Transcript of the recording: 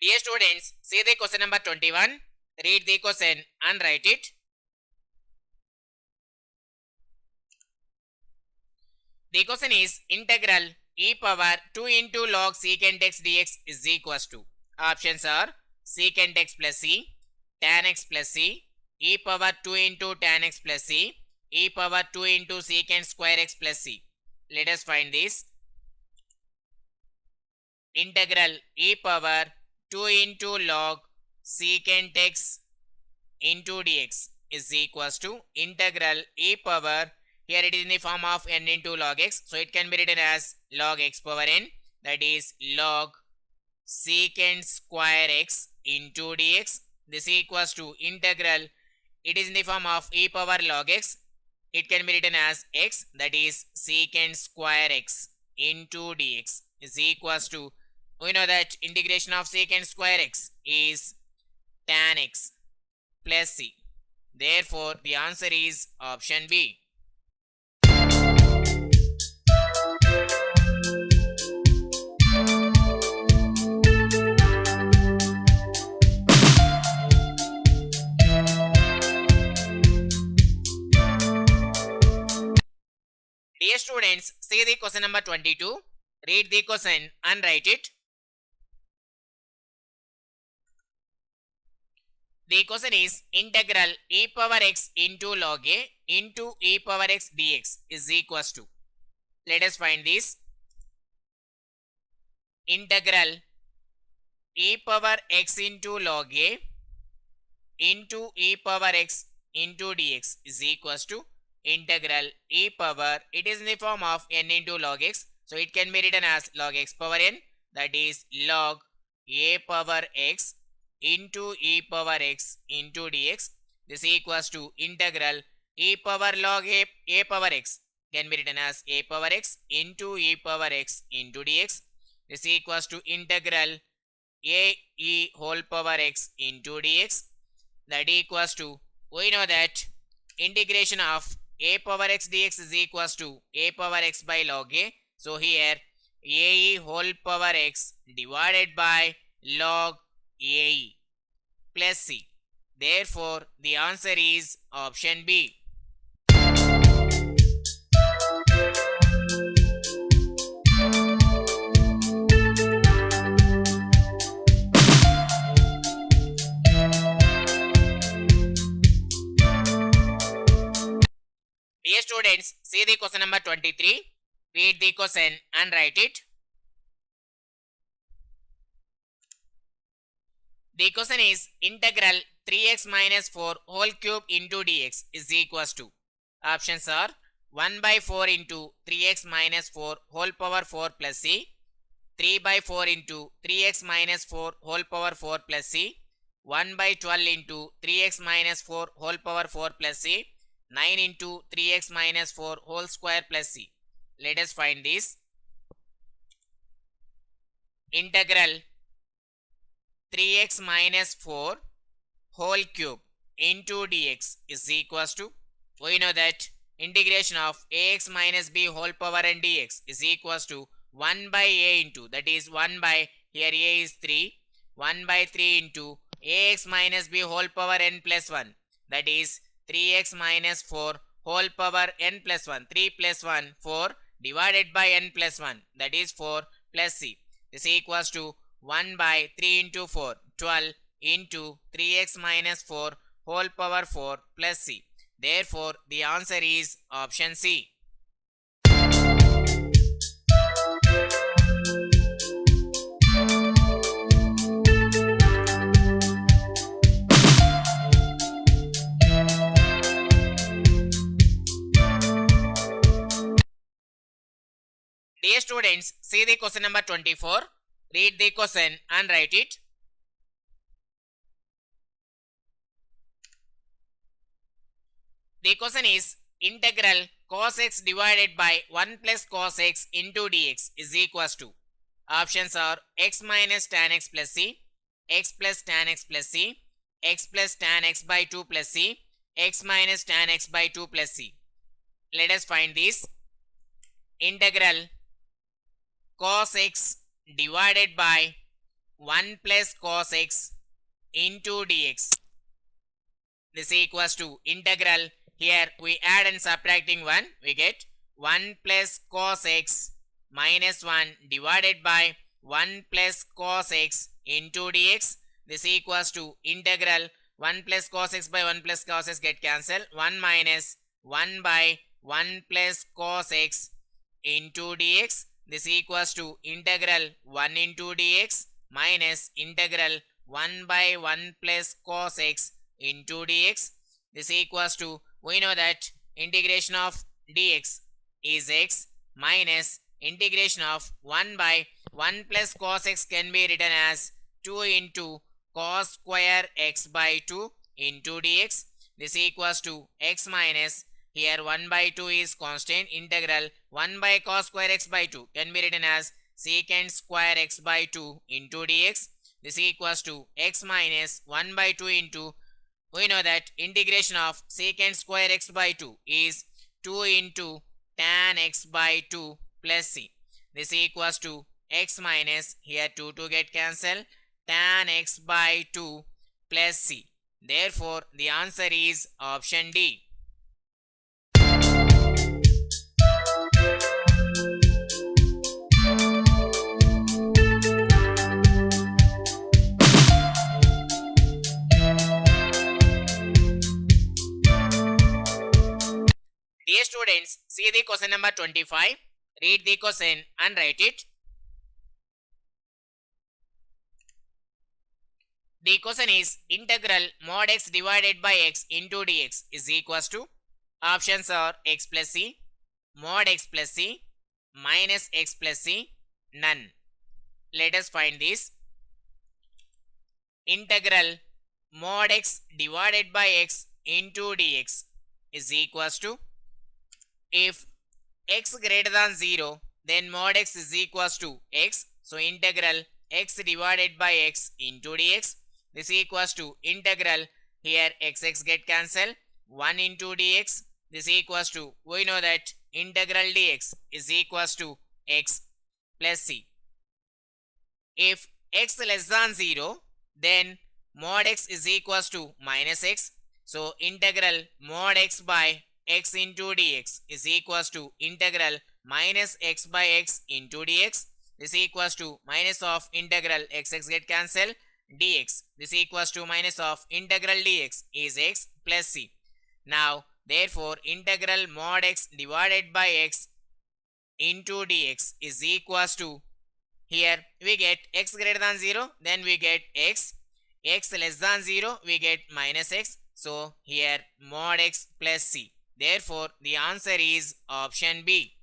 Dear students, see the question number 21. Read the question and write it. The question is integral e power 2 into log secant x dx is equals to. Options are secant x plus c, tan x plus c, e power 2 into tan x plus c, e power 2 into secant square x plus c. Let us find this. Integral e power 2 into log secant x into dx is equals to integral e power, here it is in the form of n into log x, so it can be written as log x power n, that is log secant square x into dx. This equals to integral, it is in the form of e power log x, it can be written as x, that is secant square x into dx is equals to, we know that integration of secant square x is tan x plus c. Therefore, the answer is option B. Dear students, see the question number 22. Read the question and write it. The question is integral e power x into log a into e power x dx is equals to. Let us find this. Integral e power x into log a into e power x into dx is equals to integral e power, it is in the form of n into log x, so it can be written as log x power n, that is log a power x into e power x into dx. This equals to integral e power log a power x can be written as a power x into e power x into dx. This equals to integral a e whole power x into dx, that equals to, we know that integration of a power x dx is equals to a power x by log a. So here a e whole power x divided by log a e plus c. Therefore, the answer is option B. Dear students, see the question number 23. Read the question and write it. The question is integral 3x minus 4 whole cube into dx is equals to. Options are 1 by 4 into 3x minus 4 whole power 4 plus c, 3 by 4 into 3x minus 4 whole power 4 plus c, 1 by 12 into 3x minus 4 whole power 4 plus c, 9 into 3x minus 4 whole square plus c. Let us find this. Integral 3x minus 4 whole cube into dx is equals to, we know that integration of ax minus b whole power n dx is equals to 1 by a into, that is 1 by, here a is 3, 1 by 3 into ax minus b whole power n plus 1, that is 3x minus 4 whole power n plus 1, 3 plus 1, 4 divided by n plus 1, that is 4 plus c. This equals to 1 by 3 into 4, 12 into 3x minus 4 whole power 4 plus c. Therefore, the answer is option C. Dear students, see the question number 24. Read the question and write it. The question is integral cos x divided by 1 plus cos x into dx is equals to. Options are x minus tan x plus c, x plus tan x plus c, x plus tan x by 2 plus c, x minus tan x by 2 plus c. Let us find this. Integral cos x divided by 1 plus cos x into dx. This equals to integral. Here we add and subtracting 1. We get 1 plus cos x minus 1 divided by 1 plus cos x into dx. This equals to integral 1 plus cos x by 1 plus cos x get cancelled. 1 minus 1 by 1 plus cos x into dx. This equals to integral 1 into dx minus integral 1 by 1 plus cos x into dx. This equals to, we know that integration of dx is x minus integration of 1 by 1 plus cos x can be written as 2 into cos square x by 2 into dx. This equals to x minus, here 1 by 2 is constant, integral 1 by cos square x by 2 can be written as secant square x by 2 into dx. This equals to x minus 1 by 2 into, we know that integration of secant square x by 2 is 2 into tan x by 2 plus c. This equals to x minus, here 2 get cancelled, tan x by 2 plus c. Therefore, the answer is option D. Dear students, see the question number 25. Read the question and write it. The question is integral mod x divided by x into dx is equals to, options are x plus c, mod x plus c, minus x plus c, none. Let us find this. Integral mod x divided by x into dx is equals to, if x greater than 0, then mod x is equals to x. So integral x divided by x into dx. This equals to integral, here x get cancelled, 1 into dx. This equals to, we know that integral dx is equals to x plus c. If x less than 0, then mod x is equals to minus x. So integral mod x by x into dx is equals to integral minus x by x into dx. This equals to minus of integral x get cancelled, dx. This equals to minus of integral dx is x plus c. Now, therefore, integral mod x divided by x into dx is equals to, here we get x greater than 0, then we get x less than 0, we get minus x. So, here mod x plus c. Therefore, the answer is option B.